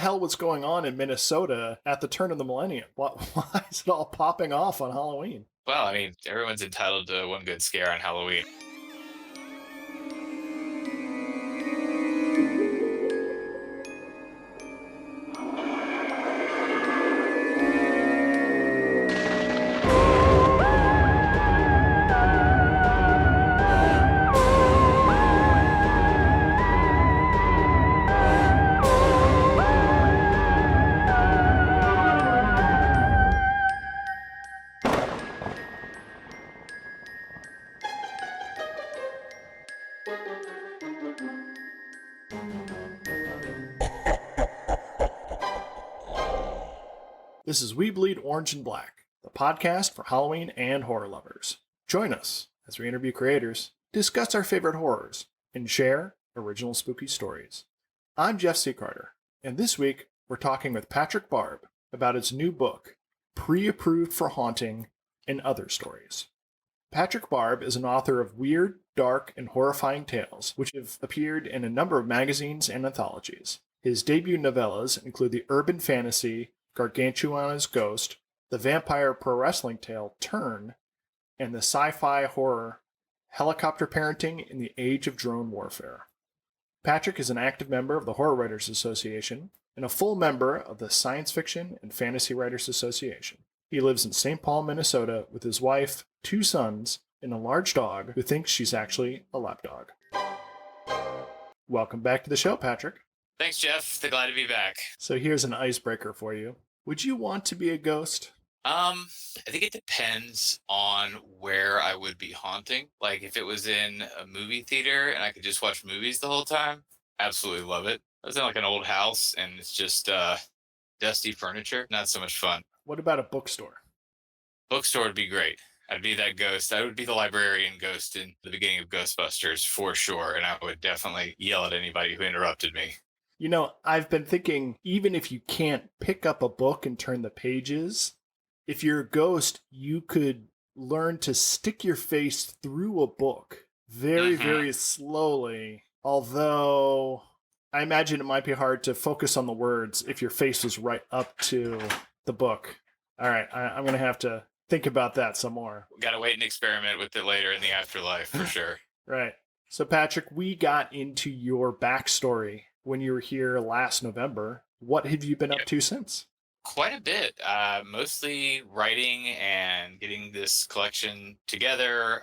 hell was going on in Minnesota at the turn of the millennium? Why is it all popping off on Halloween? Well, I mean, everyone's entitled to one good scare on Halloween. This is We Bleed Orange and Black, the podcast for Halloween and horror lovers. Join us as we interview creators, discuss our favorite horrors, and share original spooky stories. I'm Jeff Seacarter, and this week we're talking with Patrick Barb about his new book, Pre-Approved for Haunting and Other Stories. Patrick Barb is an author of weird, dark, and horrifying tales, which have appeared in a number of magazines and anthologies. His debut novellas include the urban fantasy Gargantuana's Ghost, the vampire pro wrestling tale Turn, and the sci-fi horror Helicopter Parenting in the Age of Drone Warfare. Patrick is an active member of the Horror Writers Association and a full member of the Science Fiction and Fantasy Writers Association. He lives in St. Paul, Minnesota with his wife, 2 sons, and a large dog who thinks she's actually a lapdog. Welcome back to the show, Patrick. Thanks, Jeff. Glad to be back. So here's an icebreaker for you. Would you want to be a ghost? I think it depends on where I would be haunting. Like if it was in a movie theater and I could just watch movies the whole time, absolutely love it. I was in like an old house and it's just dusty furniture. Not so much fun. What about a bookstore? Bookstore would be great. I'd be that ghost. I would be the librarian ghost in the beginning of Ghostbusters for sure. And I would definitely yell at anybody who interrupted me. You know, I've been thinking, even if you can't pick up a book and turn the pages, if you're a ghost, you could learn to stick your face through a book very slowly. Although, I imagine it might be hard to focus on the words if your face was right up to the book. All right, I'm going to have to think about that some more. Got to wait and experiment with it later in the afterlife for sure. Right. So, Patrick, we got into your backstory when you were here last November. What have you been up to since? Quite a bit. Mostly writing and getting this collection together.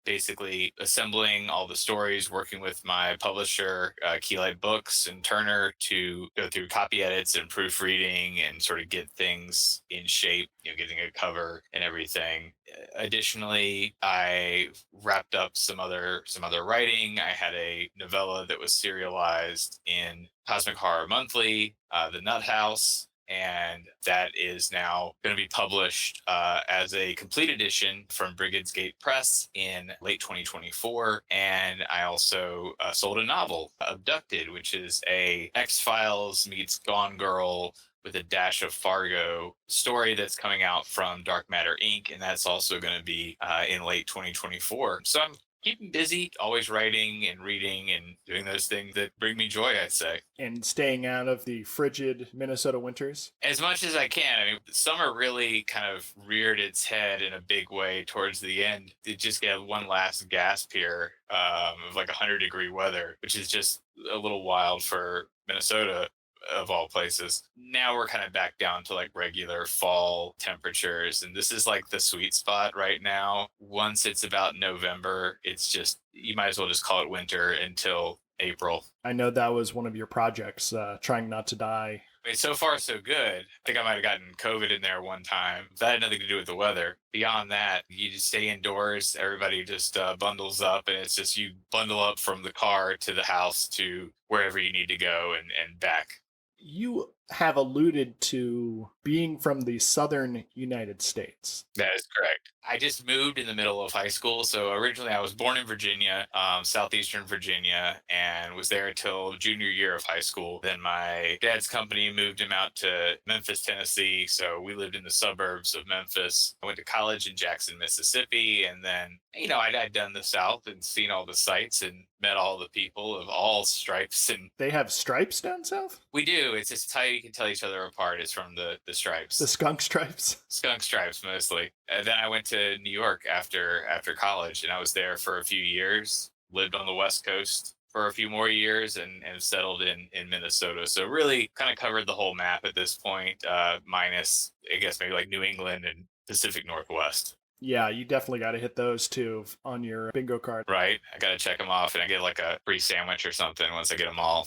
Basically assembling all the stories, working with my publisher, Keylight Books and Turner, to go through copy edits and proofreading and sort of get things in shape, getting a cover and everything. Additionally, I wrapped up some other writing. I had a novella that was serialized in Cosmic Horror Monthly, The Nut House, and that is now going to be published as a complete edition from Brigand's Gate Press in late 2024. And I also sold a novel, Abducted, which is a X-Files meets Gone Girl with a dash of Fargo story that's coming out from Dark Matter Inc. And that's also going to be in late 2024. So I'm keeping busy, always writing and reading and doing those things that bring me joy, I'd say. And staying out of the frigid Minnesota winters? As much as I can. I mean, summer really kind of reared its head in a big way towards the end. It just got one last gasp here of like 100-degree weather, which is just a little wild for Minnesota, of all places. Now we're kind of back down to like regular fall temperatures, and this is like the sweet spot right now. Once it's about November, it's just, you might as well just call it winter until April. I know that was one of your projects, Trying Not to Die. I mean, so far so good. I think I might have gotten COVID in there one time. That had nothing to do with the weather. Beyond that, you just stay indoors. Everybody just bundles up, and it's just you bundle up from the car to the house to wherever you need to go and back. You have alluded to being from the southern United States. That is correct. I just moved in the middle of high school. So originally I was born in Virginia, southeastern Virginia, and was there until junior year of high school. Then my dad's company moved him out to Memphis, Tennessee. So we lived in the suburbs of Memphis. I went to college in Jackson, Mississippi. And then, I'd done the South and seen all the sights and met all the people of all stripes. And they have stripes down south? We do. do. It's just how you can tell each other apart is from the The stripes. skunk stripes? Skunk stripes mostly. And then I went to New York after college, and I was there for a few years. Lived on the West Coast for a few more years, and settled in Minnesota. So really, kind of covered the whole map at this point, minus I guess maybe like New England and Pacific Northwest. Yeah, you definitely got to hit those too on your bingo card. Right. I got to check them off, and I get like a free sandwich or something once I get them all.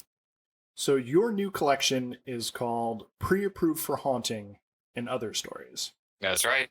So your new collection is called Pre-Approved for Haunting and Other Stories. That's right.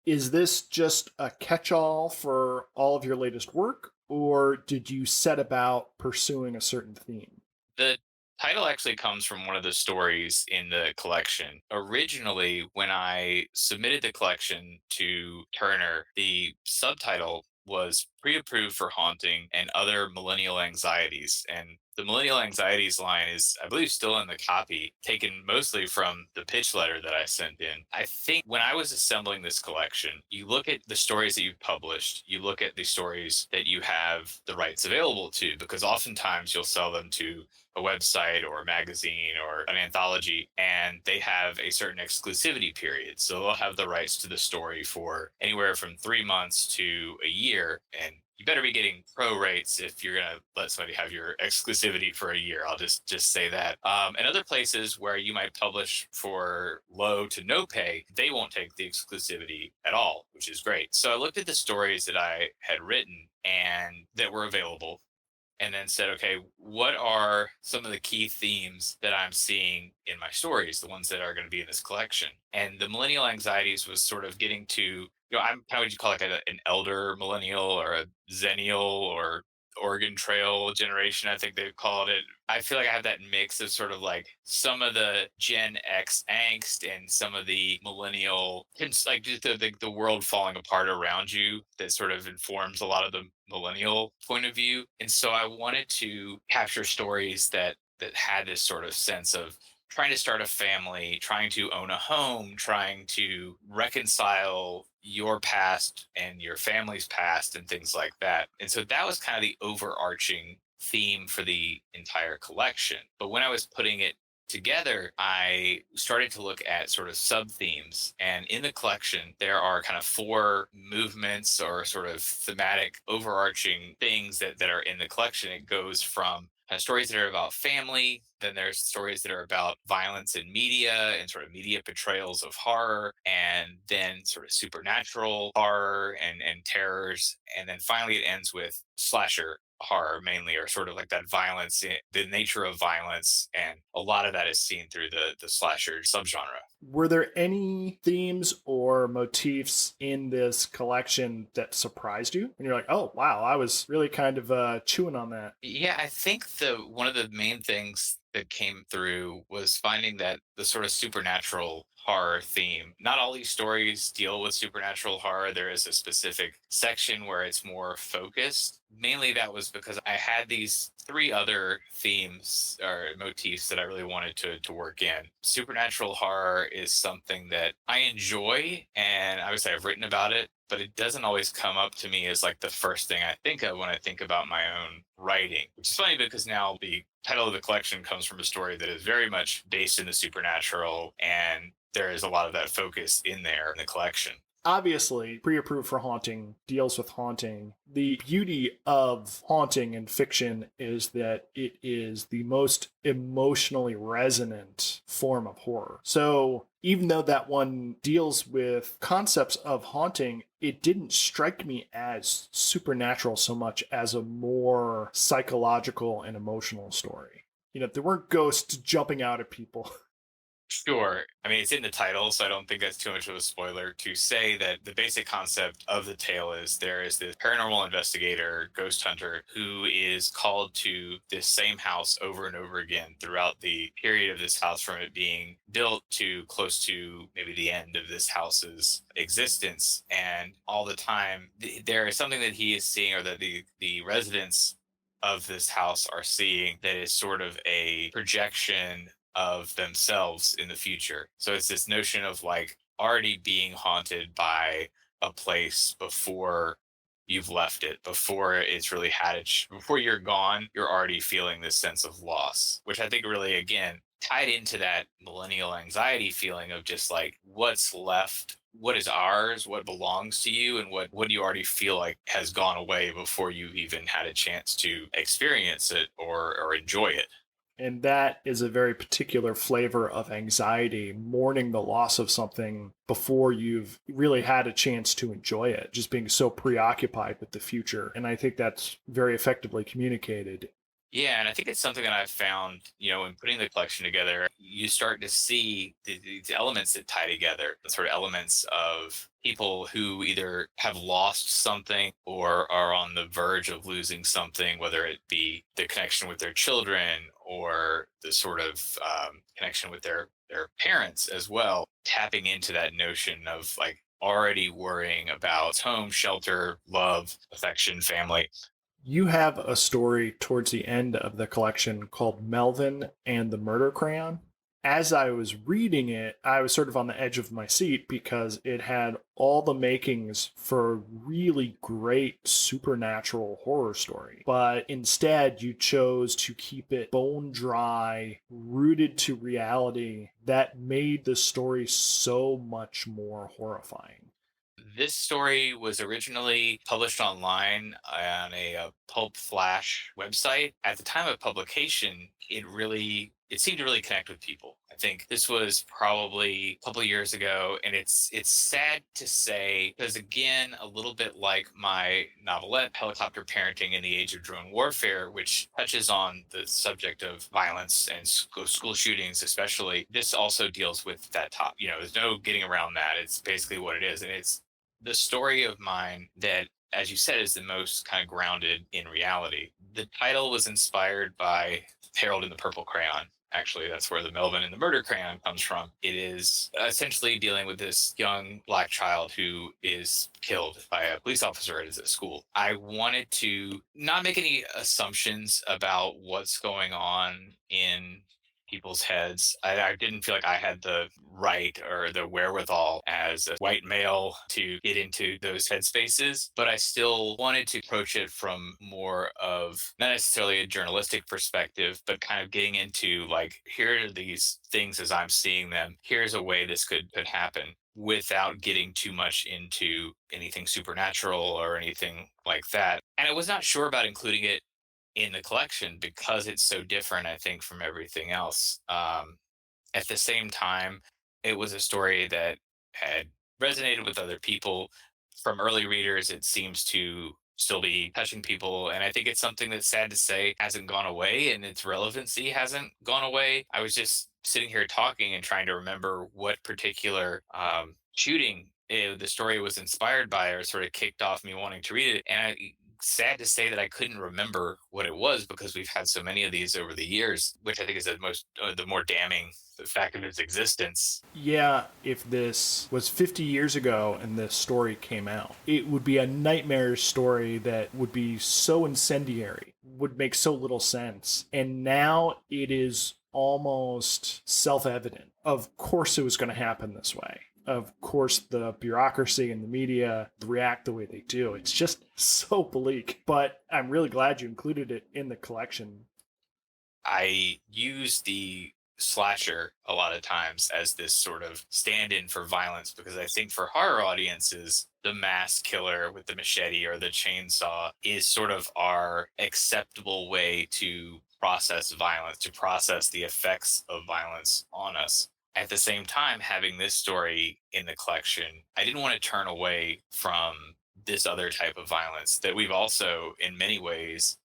Is this just a catch-all for all of your latest work, or did you set about pursuing a certain theme? The title actually comes from one of the stories in the collection. Originally, when I submitted the collection to Turner, the subtitle was Pre Approved for Haunting and Other Millennial Anxieties. And the Millennial Anxieties line is, I believe, still in the copy, taken mostly from the pitch letter that I sent in. I think when I was assembling this collection, you look at the stories that you've published, you look at the stories that you have the rights available to, because oftentimes you'll sell them to a website or a magazine or an anthology, and they have a certain exclusivity period. So they'll have the rights to the story for anywhere from 3 months to a year. And you better be getting pro rates if you're going to let somebody have your exclusivity for a year. I'll just say that. And other places where you might publish for low to no pay, they won't take the exclusivity at all, which is great. So I looked at the stories that I had written and that were available, and then said, okay, what are some of the key themes that I'm seeing in my stories, the ones that are going to be in this collection? And the Millennial Anxieties was sort of getting to, I'm, how would you call it, like an elder millennial or a zennial or Oregon Trail generation, I think they've called it. I feel like I have that mix of sort of like some of the Gen X angst and some of the millennial, it's like just the world falling apart around you that sort of informs a lot of the millennial point of view. And so I wanted to capture stories that had this sort of sense of trying to start a family, trying to own a home, trying to reconcile your past and your family's past and things like that. And so that was kind of the overarching theme for the entire collection. But when I was putting it together, I started to look at sort of sub themes. And in the collection, there are kind of four movements or sort of thematic overarching things that are in the collection. It goes from stories that are about family. Then there's stories that are about violence in media and sort of media portrayals of horror, and then sort of supernatural horror and terrors. And then finally, it ends with slasher horror mainly, or sort of like that violence, the nature of violence. And a lot of that is seen through the slasher subgenre. Were there any themes or motifs in this collection that surprised you? And you're like, oh, wow, I was really kind of chewing on that. Yeah, I think the one of the main things that came through was finding that the sort of supernatural horror theme. Not all these stories deal with supernatural horror. There is a specific section where it's more focused. Mainly that was because I had these three other themes or motifs that I really wanted to work in. Supernatural horror is something that I enjoy, and I would say I've written about it, but it doesn't always come up to me as like the first thing I think of when I think about my own writing, which is funny because now the title of the collection comes from a story that is very much based in the supernatural, and there is a lot of that focus in there in the collection. Obviously, Pre-Approved for Haunting deals with haunting. The beauty of haunting in fiction is that it is the most emotionally resonant form of horror. So even though that one deals with concepts of haunting, it didn't strike me as supernatural so much as a more psychological and emotional story. There weren't ghosts jumping out at people. Sure. I mean, it's in the title, so I don't think that's too much of a spoiler to say that the basic concept of the tale is there is this paranormal investigator, ghost hunter, who is called to this same house over and over again throughout the period of this house, from it being built to close to maybe the end of this house's existence. And all the time, there is something that he is seeing, or that the residents of this house are seeing, that is sort of a projection of themselves in the future. So it's this notion of like already being haunted by a place before you've left it, before it's really before you're gone, you're already feeling this sense of loss, which I think really, again, tied into that millennial anxiety feeling of just like what's left, what is ours, what belongs to you, and what do you already feel like has gone away before you've even had a chance to experience it or enjoy it. And that is a very particular flavor of anxiety, mourning the loss of something before you've really had a chance to enjoy it, just being so preoccupied with the future. And I think that's very effectively communicated. Yeah, and I think it's something that I've found, in putting the collection together, you start to see these elements that tie together, the sort of elements of people who either have lost something or are on the verge of losing something, whether it be the connection with their children or the sort of connection with their parents as well, tapping into that notion of like already worrying about home, shelter, love, affection, family. You have a story towards the end of the collection called Melvin and the Murder Crayon. As I was reading it, I was sort of on the edge of my seat because it had all the makings for a really great supernatural horror story. But instead, you chose to keep it bone dry, rooted to reality, that made the story so much more horrifying. This story was originally published online on a pulp flash website. At the time of publication, it seemed to really connect with people. I think this was probably a couple of years ago, and it's sad to say because again, a little bit like my novelette Helicopter Parenting in the Age of Drone Warfare, which touches on the subject of violence and school shootings, especially. This also deals with that top. There's no getting around that. It's basically what it is, and it's the story of mine that, as you said, is the most kind of grounded in reality. The title was inspired by Harold and the Purple Crayon. Actually, that's where the Melvin and the Murder Crayon comes from. It is essentially dealing with this young black child who is killed by a police officer at his school. I wanted to not make any assumptions about what's going on in people's heads. I didn't feel like I had the right or the wherewithal as a white male to get into those headspaces, but I still wanted to approach it from more of not necessarily a journalistic perspective, but kind of getting into like, here are these things as I'm seeing them. Here's a way this could happen without getting too much into anything supernatural or anything like that. And I was not sure about including it in the collection because it's so different, I think, from everything else. At the same time, it was a story that had resonated with other people. From early readers, it seems to still be touching people. And I think it's something that's sad to say hasn't gone away and its relevancy hasn't gone away. I was just sitting here talking and trying to remember what particular shooting the story was inspired by or sort of kicked off me wanting to read it. And sad to say that I couldn't remember what it was because we've had so many of these over the years, which I think is the more damning the fact of its existence. Yeah, if this was 50 years ago and this story came out, it would be a nightmare story that would be so incendiary, would make so little sense. And now it is almost self evident. Of course, it was going to happen this way. Of course, the bureaucracy and the media react the way they do. It's just so bleak. But I'm really glad you included it in the collection. I use the slasher a lot of times as this sort of stand-in for violence because I think for horror audiences, the mass killer with the machete or the chainsaw is sort of our acceptable way to process violence, to process the effects of violence on us. At the same time, having this story in the collection, I didn't want to turn away from this other type of violence that we've also, in many ways,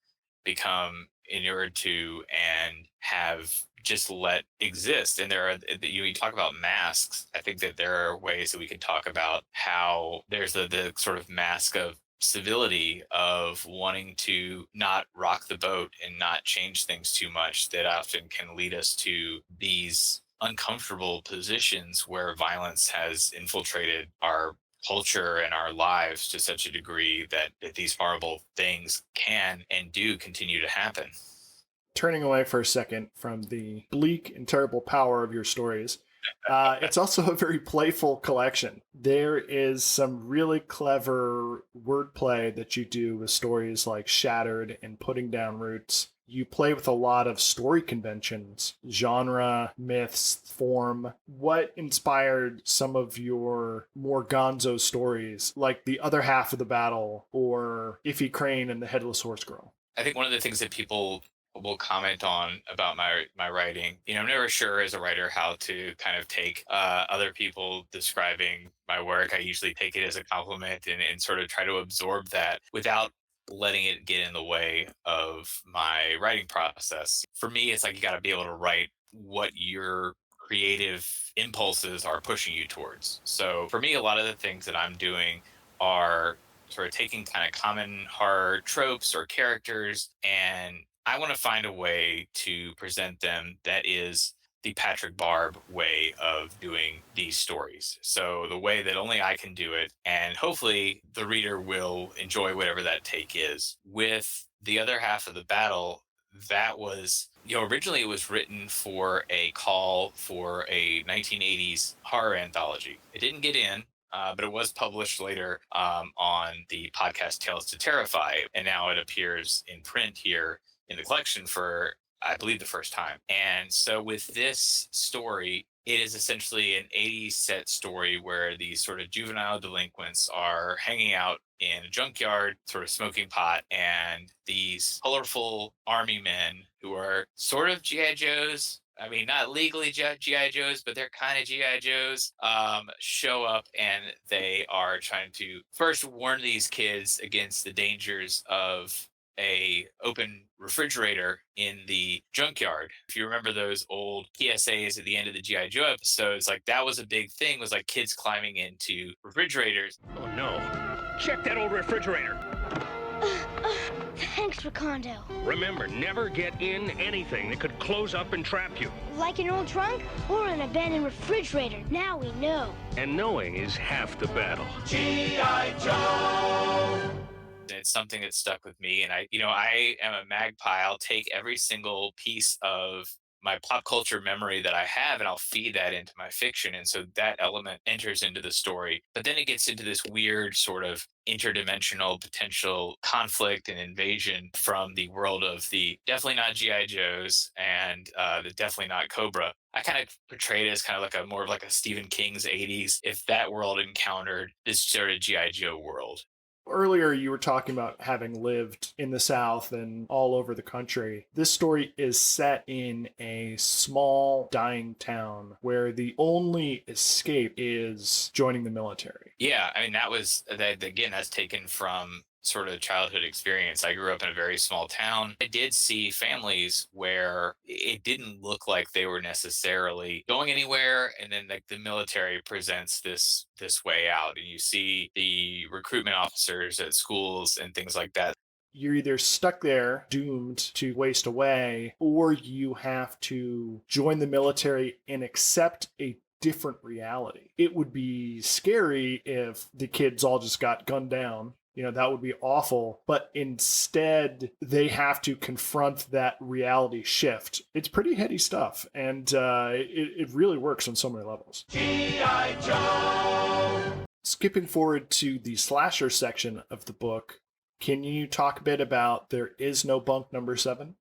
become inured to and have just let exist. And there are, you talk about masks. I think that there are ways that we can talk about how there's the sort of mask of civility of wanting to not rock the boat and not change things too much that often can lead us to these uncomfortable positions where violence has infiltrated our culture and our lives to such a degree that these horrible things can and do continue to happen. Turning away for a second from the bleak and terrible power of your stories, It's also a very playful collection. There is some really clever wordplay that you do with stories like Shattered and Putting Down Roots. You play with a lot of story conventions, genre, myths, form. What inspired some of your more gonzo stories, like The Other Half of the Battle or Iffy Crane and the Headless Horse Girl? I think one of the things that people will comment on about my writing, I'm never sure as a writer how to kind of take other people describing my work. I usually take it as a compliment and sort of try to absorb that without letting it get in the way of my writing process. For me, it's like you got to be able to write what your creative impulses are pushing you towards. So for me, a lot of the things that I'm doing are sort of taking kind of common horror tropes or characters, and I want to find a way to present them that is the Patrick Barb way of doing these stories. So the way that only I can do it, and hopefully the reader will enjoy whatever that take is. With The Other Half of the Battle, that was, originally it was written for a call for a 1980s horror anthology. It didn't get in, but it was published later on the podcast Tales to Terrify, and now it appears in print here in the collection for, I believe, the first time. And so with this story, it is essentially an 80s set story where these sort of juvenile delinquents are hanging out in a junkyard, sort of smoking pot, and these colorful army men who are sort of GI Joes. I mean, not legally GI Joes, but they're kind of GI Joes. Show up, and they are trying to first warn these kids against the dangers of a open refrigerator in the junkyard. If you remember those old PSAs at the end of the GI Joe episodes, like that was a big thing, was like kids climbing into refrigerators. Oh no. Check that old refrigerator. Thanks, Ricondo. Remember, never get in anything that could close up and trap you. Like an old trunk or an abandoned refrigerator. Now we know. And knowing is half the battle. G.I. Joe! It's something that stuck with me, and I am a magpie. I'll take every single piece of my pop culture memory that I have, and I'll feed that into my fiction, and so that element enters into the story. But then it gets into this weird sort of interdimensional potential conflict and invasion from the world of the definitely not GI Joes and the definitely not Cobra. I kind of portray it as kind of like a more of like a Stephen King's 80s, if that world encountered this sort of GI Joe world. Earlier, you were talking about having lived in the South and all over the country. This story is set in a small, dying town where the only escape is joining the military. Yeah, I mean, that's taken from sort of childhood experience. I grew up in a very small town. I did see families where it didn't look like they were necessarily going anywhere, and then like the military presents this way out, and you see the recruitment officers at schools and things like that. You're either stuck there, doomed to waste away, or you have to join the military and accept a different reality. It would be scary if the kids all just got gunned down. That would be awful. But instead, they have to confront that reality shift. It's pretty heady stuff, and it really works on so many levels. G.I. Joe! Skipping forward to the slasher section of the book, can you talk a bit about There Is No Bunk Number 7?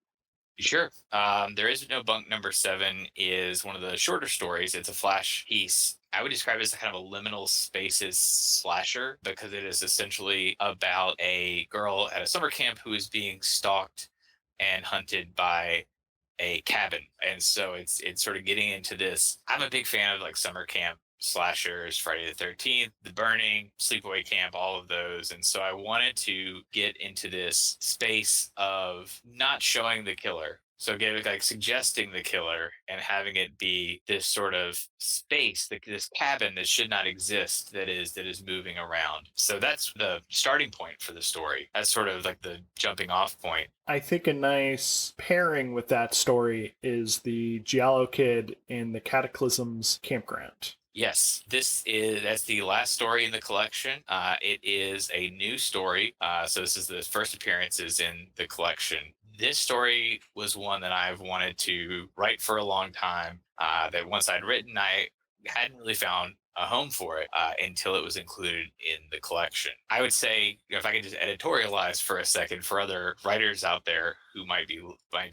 Sure. There Is No Bunk Number 7 is one of the shorter stories. It's a flash piece. I would describe it as kind of a liminal spaces slasher, because it is essentially about a girl at a summer camp who is being stalked and hunted by a cabin. And so it's sort of getting into this. I'm a big fan of like summer camp slashers, Friday the 13th, The Burning, Sleepaway Camp, all of those. And so I wanted to get into this space of not showing the killer. So again, like suggesting the killer and having it be this sort of space, this cabin that should not exist, that is moving around. So that's the starting point for the story. That's sort of like the jumping off point. I think a nice pairing with that story is the Giallo Kid in the Cataclysms campground. Yes, that's the last story in the collection. It is a new story. So this is the first appearances in the collection. this story was one that I've wanted to write for a long time. That once I'd written, I hadn't really found a home for it until it was included in the collection. I would say, if I could just editorialize for a second for other writers out there who might be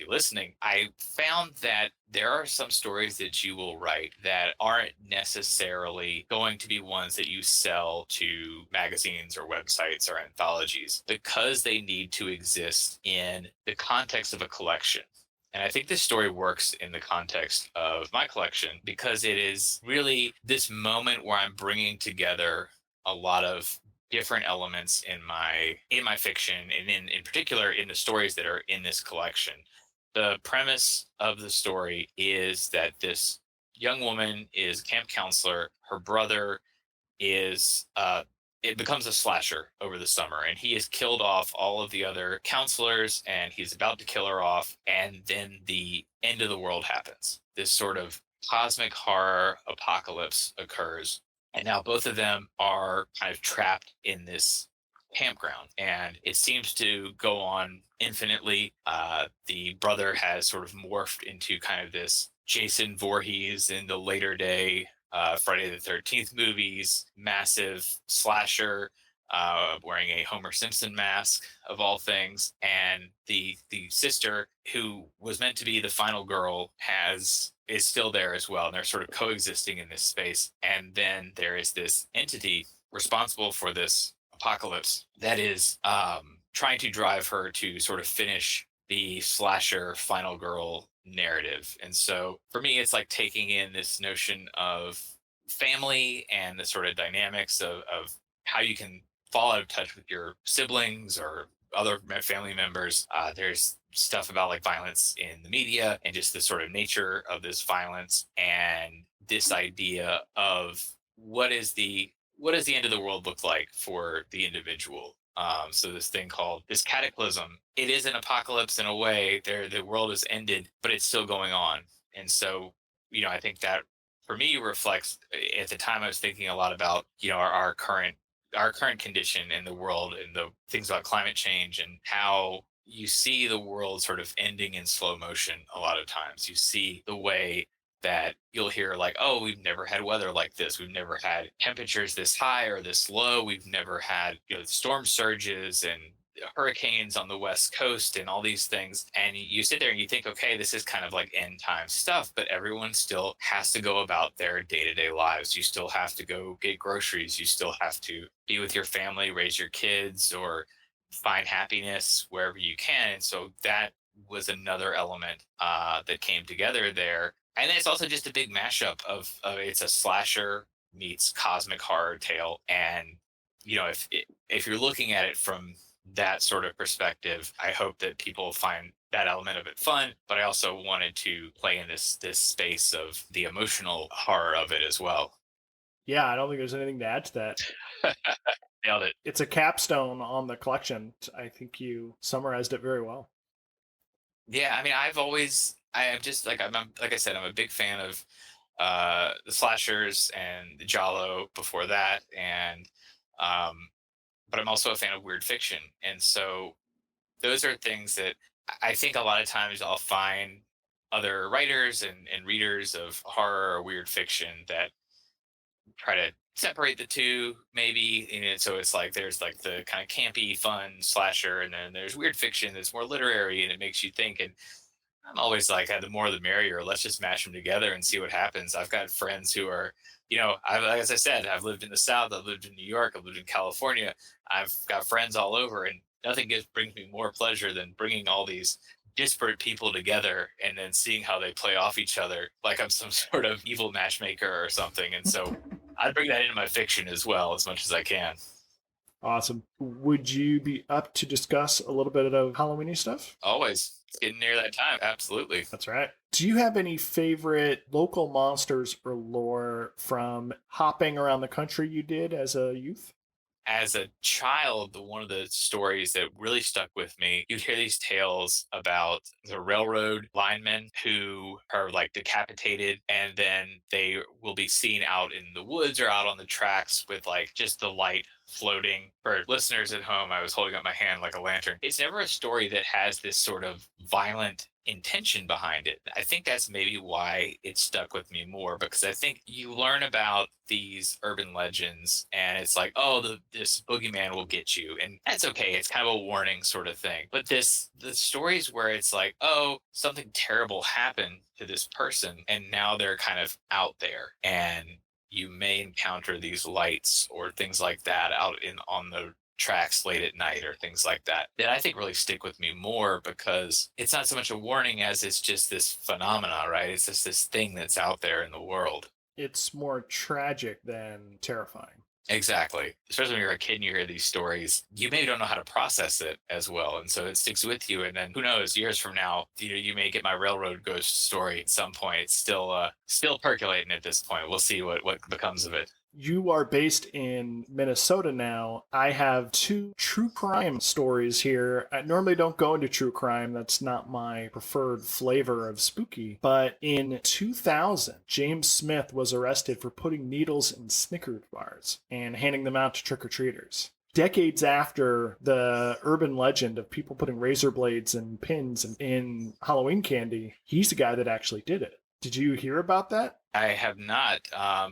listening, I found that there are some stories that you will write that aren't necessarily going to be ones that you sell to magazines or websites or anthologies because they need to exist in the context of a collection. And I think this story works in the context of my collection because it is really this moment where I'm bringing together a lot of different elements in my fiction, and in particular in the stories that are in this collection. The premise of the story is that this young woman is a camp counselor. Her brother is it becomes a slasher over the summer, and he has killed off all of the other counselors, and he's about to kill her off, and then the end of the world happens. This sort of cosmic horror apocalypse occurs, and now both of them are kind of trapped in this campground, and it seems to go on infinitely. The brother has sort of morphed into kind of this Jason Voorhees in the later day Friday the 13th movies, massive slasher, wearing a Homer Simpson mask of all things, and the sister who was meant to be the final girl is still there as well, and they're sort of coexisting in this space. And then there is this entity responsible for this apocalypse that is trying to drive her to sort of finish the slasher final girl narrative. And so for me, it's like taking in this notion of family and the sort of dynamics of how you can fall out of touch with your siblings or other family members. There's stuff about like violence in the media and just the sort of nature of this violence, and this idea of what does the end of the world look like for the individual. So this thing called this cataclysm, it is an apocalypse in a way. The world is ended, but it's still going on. And so, I think that for me reflects, at the time I was thinking a lot about, our current condition in the world and the things about climate change and how you see the world sort of ending in slow motion. A lot of times you see the way that you'll hear like, oh, we've never had weather like this. We've never had temperatures this high or this low. We've never had, storm surges and hurricanes on the West Coast and all these things. And you sit there and you think, okay, this is kind of like end time stuff, but everyone still has to go about their day-to-day lives. You still have to go get groceries. You still have to be with your family, raise your kids, or find happiness wherever you can. And so that was another element that came together there. And then it's also just a big mashup of it's a slasher meets cosmic horror tale. And if you're looking at it from that sort of perspective, I hope that people find that element of it fun. But I also wanted to play in this space of the emotional horror of it as well. Yeah, I don't think there's anything to add to that. Nailed it. It's a capstone on the collection. I think you summarized it very well. Yeah, I mean, I'm just like I said, I'm a big fan of the slashers and the Giallo before that, and but I'm also a fan of weird fiction, and so those are things that I think a lot of times I'll find other writers and readers of horror or weird fiction that try to separate the two, maybe. So it's like there's like the kind of campy fun slasher, and then there's weird fiction that's more literary and it makes you think. And I'm always like, the more the merrier. Let's just mash them together and see what happens. I've got friends who are, as I said, I've lived in the South, I've lived in New York, I've lived in California. I've got friends all over, and nothing brings me more pleasure than bringing all these disparate people together and then seeing how they play off each other like I'm some sort of evil matchmaker or something. And so I bring that into my fiction as well, as much as I can. Awesome. Would you be up to discuss a little bit of Halloweeny stuff? Always. It's getting near that time. Absolutely. That's right. Do you have any favorite local monsters or lore from hopping around the country you did as a youth? as a child, one of the stories that really stuck with me, you'd hear these tales about the railroad linemen who are like decapitated, and then they will be seen out in the woods or out on the tracks with like just the light floating. For listeners at home, I was holding up my hand like a lantern. It's never a story that has this sort of violent intention behind it. I think that's maybe why it stuck with me more, because I think you learn about these urban legends and it's like, oh, this boogeyman will get you. And that's okay. It's kind of a warning sort of thing. But the stories where it's like, oh, something terrible happened to this person and now they're kind of out there, and you may encounter these lights or things like that out in on the tracks late at night or things like that, that I think really stick with me more, because it's not so much a warning as it's just this phenomena, right? It's just this thing that's out there in the world. It's more tragic than terrifying. Exactly. Especially when you're a kid and you hear these stories, you maybe don't know how to process it as well. And so it sticks with you. And then who knows, years from now, you may get my railroad ghost story at some point. It's still percolating at this point. We'll see what becomes of it. You are based in Minnesota now. I have two true crime stories here. I normally don't go into true crime. That's not my preferred flavor of spooky. But in 2000, James Smith was arrested for putting needles in Snickers bars and handing them out to trick-or-treaters. Decades after the urban legend of people putting razor blades and pins in Halloween candy, he's the guy that actually did it. Did you hear about that? I have not,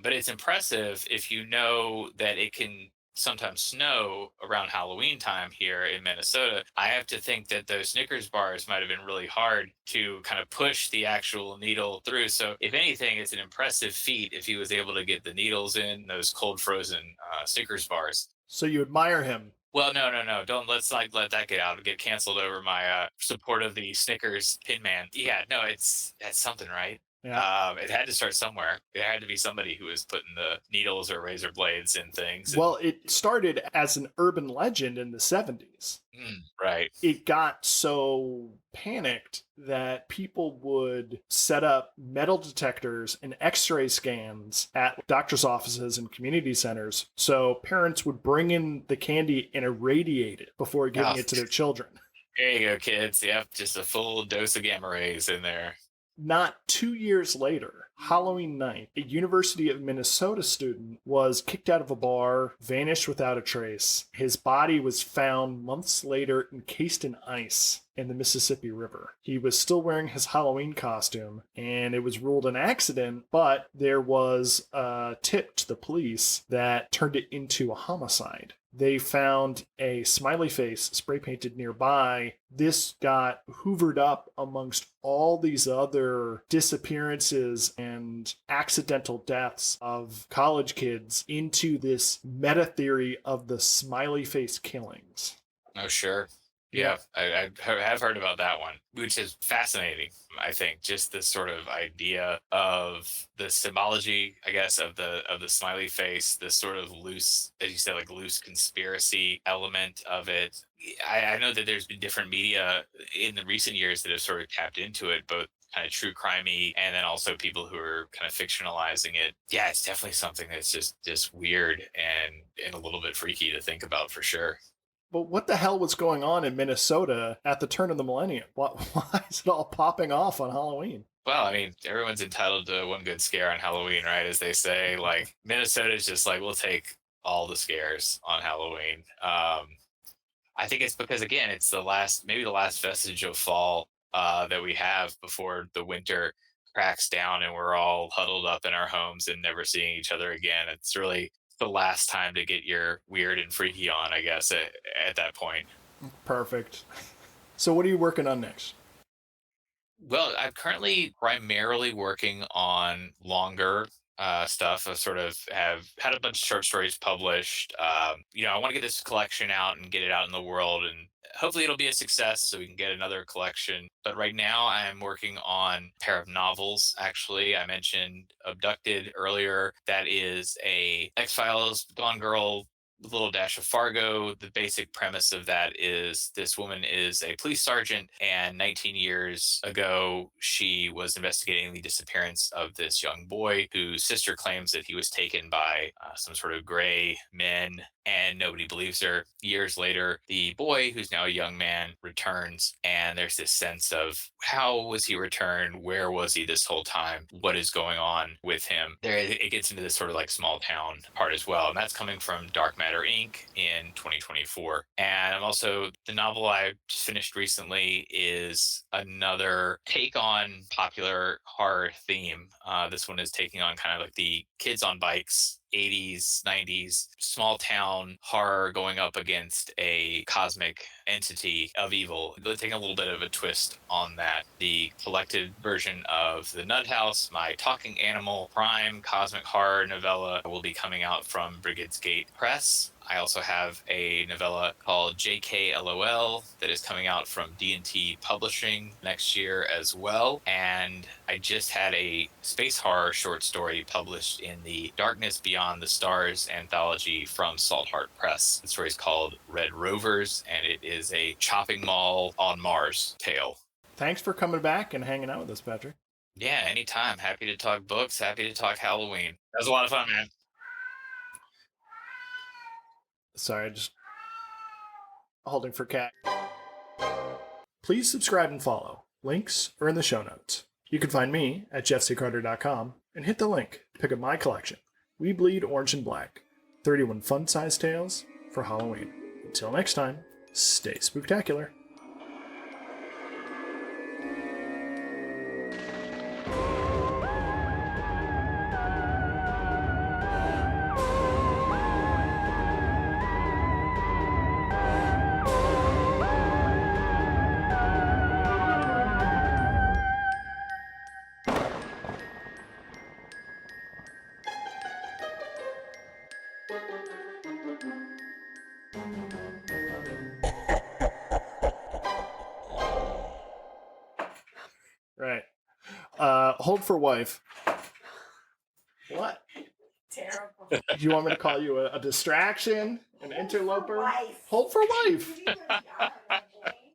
but it's impressive if you know that it can sometimes snow around Halloween time here in Minnesota. I have to think that those Snickers bars might have been really hard to kind of push the actual needle through. So, if anything, it's an impressive feat if he was able to get the needles in those cold frozen Snickers bars. So you admire him. Well, no. Don't let's like let that get out, get canceled over my support of the Snickers Pin Man. Yeah, no, that's something, right? Yeah. It had to start somewhere. It had to be somebody who was putting the needles or razor blades in things. Well, it started as an urban legend in the 70s. Right. It got so panicked that people would set up metal detectors and x-ray scans at doctor's offices and community centers. So parents would bring in the candy and irradiate it before giving it to their children. There you go, kids. Yep, just a full dose of gamma rays in there. Not 2 years later, Halloween night, a University of Minnesota student was kicked out of a bar, vanished without a trace. His body was found months later encased in ice in the Mississippi River. He was still wearing his Halloween costume, and it was ruled an accident, but there was a tip to the police that turned it into a homicide. They found a smiley face spray painted nearby. This got hoovered up amongst all these other disappearances and accidental deaths of college kids into this meta theory of the smiley face killings. Oh, sure. Yeah, I have heard about that one, which is fascinating. I think just this sort of idea of the symbology, I guess, of the smiley face, this sort of loose, as you said, like loose conspiracy element of it. I know that there's been different media in the recent years that have sort of tapped into it, both kind of true crimey and then also people who are kind of fictionalizing it. Yeah, it's definitely something that's just weird and a little bit freaky to think about for sure. But what the hell was going on in Minnesota at the turn of the millennium? Why is it all popping off on Halloween? Well, I mean, everyone's entitled to one good scare on Halloween, right? As they say, like Minnesota's just like, we'll take all the scares on Halloween. I think it's because again, it's maybe the last vestige of fall that we have before the winter cracks down and we're all huddled up in our homes and never seeing each other again. It's really the last time to get your weird and freaky on, I guess, at that point. Perfect. So what are you working on next? Well, I'm currently primarily working on longer stuff. I sort of have had a bunch of short stories published. I want to get this collection out and get it out in the world, and hopefully it'll be a success so we can get another collection. But right now I'm working on a pair of novels. Actually, I mentioned Abducted earlier. That is a X-Files Gone Girl little dash of Fargo. The basic premise of that is this woman is a police sergeant, and 19 years ago, she was investigating the disappearance of this young boy whose sister claims that he was taken by some sort of gray men, and nobody believes her. Years later, the boy, who's now a young man, returns, and there's this sense of how was he returned? Where was he this whole time? What is going on with him? There, it gets into this sort of like small town part as well, and that's coming from Dark Matter Inc. in 2024. And I'm also, the novel I just finished recently is another take on popular horror theme. This one is taking on kind of like the kids on bikes 80s, 90s small town horror going up against a cosmic entity of evil. They're taking a little bit of a twist on that. The collected version of The Nut House, my talking animal prime cosmic horror novella, will be coming out from Brigid's Gate Press. I also have a novella called JKLOL that is coming out from D&T Publishing next year as well. And I just had a space horror short story published in the Darkness Beyond the Stars anthology from Saltheart Press. The story is called Red Rovers, and it is a chopping mall on Mars tale. Thanks for coming back and hanging out with us, Patrick. Yeah, anytime. Happy to talk books. Happy to talk Halloween. That was a lot of fun, man. Sorry, just holding for cat. Please subscribe and follow. Links are in the show notes. You can find me at jeffccarter.com and hit the link to pick up my collection, We Bleed Orange and Black, 31 fun-sized tales for Halloween. Until next time, stay spooktacular. Right. Hold for wife. What? Terrible. Do you want me to call you a distraction? An interloper? Wife. Hold for wife. You know,